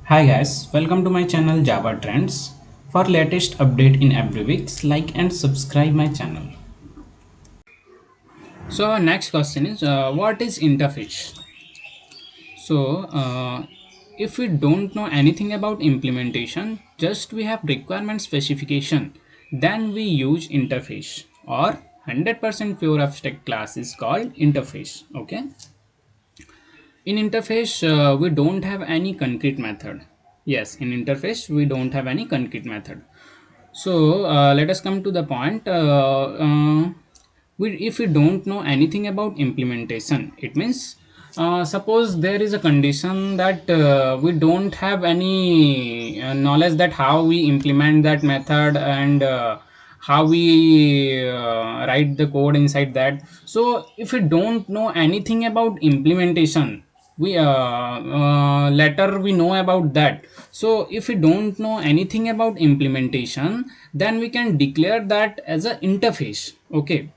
Hi guys, welcome to my channel Java Trends. For latest update in every week, like and subscribe my channel. So our next question is what is interface? So if we don't know anything about implementation, just we have requirement specification, then we use interface or 100% pure abstract class is called interface. Okay. In interface, we don't have any concrete method. Yes, in interface, we don't have any concrete method. So let us come to the point. If we don't know anything about implementation, it means suppose there is a condition that we don't have any knowledge that how we implement that method and how we write the code inside that. So if we don't know anything about implementation, we later we know about that. So if we don't know anything about implementation, then we can declare that as a interface. Okay,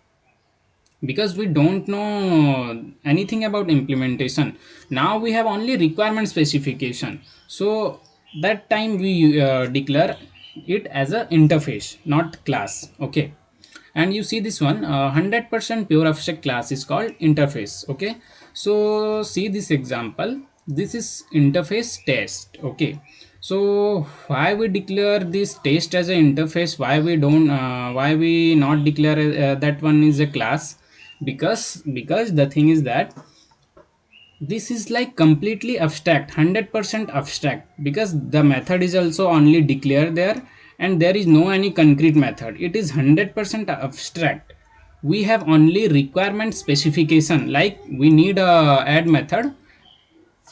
because we don't know anything about implementation, now we have only requirement specification. So that time we declare it as a interface, not class. Okay, and you see this one, 100% pure abstract class is called interface. Okay, so see this example, this is interface test. Okay, so why we declare this test as an interface, why we not declare that one is a class? Because the thing is that this is like completely abstract, 100% abstract, because the method is also only declared there and there is no any concrete method. It is 100% abstract. We have only requirement specification, like we need a add method,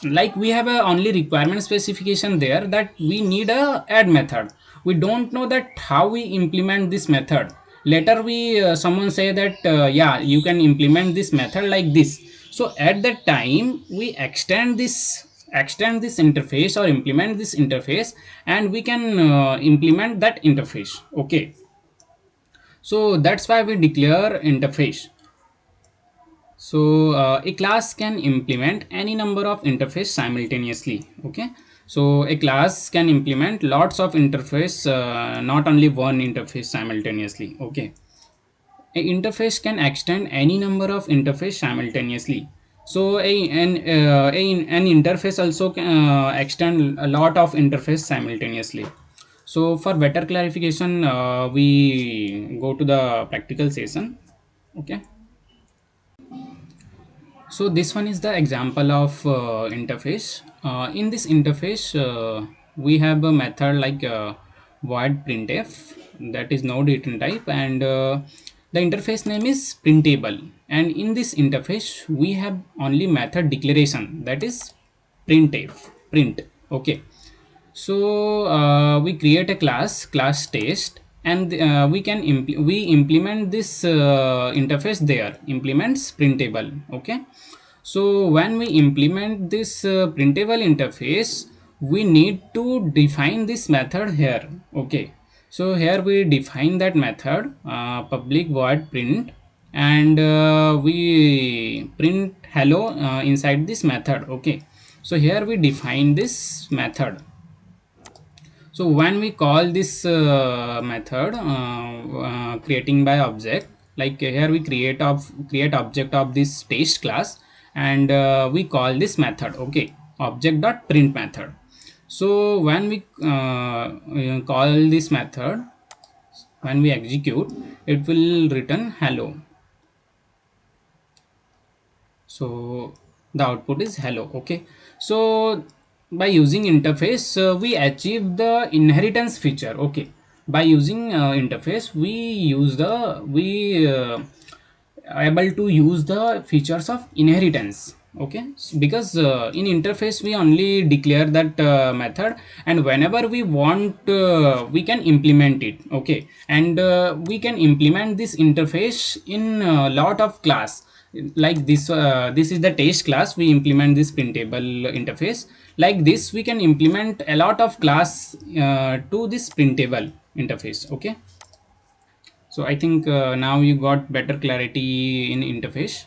like we have a only requirement specification there that we need a add method. We don't know that how we implement this method. Later we someone say that yeah, you can implement this method like this. So at that time we extend this interface or implement this interface, and we can implement that interface. Okay, so that's why we declare interface. So a class can implement any number of interface simultaneously. Okay, so a class can implement lots of interface, not only one interface simultaneously. Okay, a interface can extend any number of interface simultaneously. So an interface also can extend a lot of interface simultaneously. So for better clarification, we go to the practical session. Okay, so this one is the example of interface. In this interface, we have a method like void printf, that is no return type, and the interface name is printable. And in this interface, we have only method declaration, that is printf, print. Okay, so we create a class test, and we implement this interface there, implements printable. Okay, so when we implement this printable interface, we need to define this method here. Okay, so here we define that method, public void print, and we print hello inside this method. Okay, so here we define this method. So when we call this method, creating by object, like here we create object of this test class, and we call this method. Okay, object dot print method. So when we call this method, when we execute, it will return hello. So the output is hello. Okay, so by using interface, we achieve the inheritance feature. Okay, by using interface, we able to use the features of inheritance. Okay, because in interface we only declare that method, and whenever we want, we can implement it. Okay, and we can implement this interface in a lot of class, like this is the test class, we implement this printable interface. Like this we can implement a lot of class to this printable interface. Okay, so I think now you got better clarity in interface.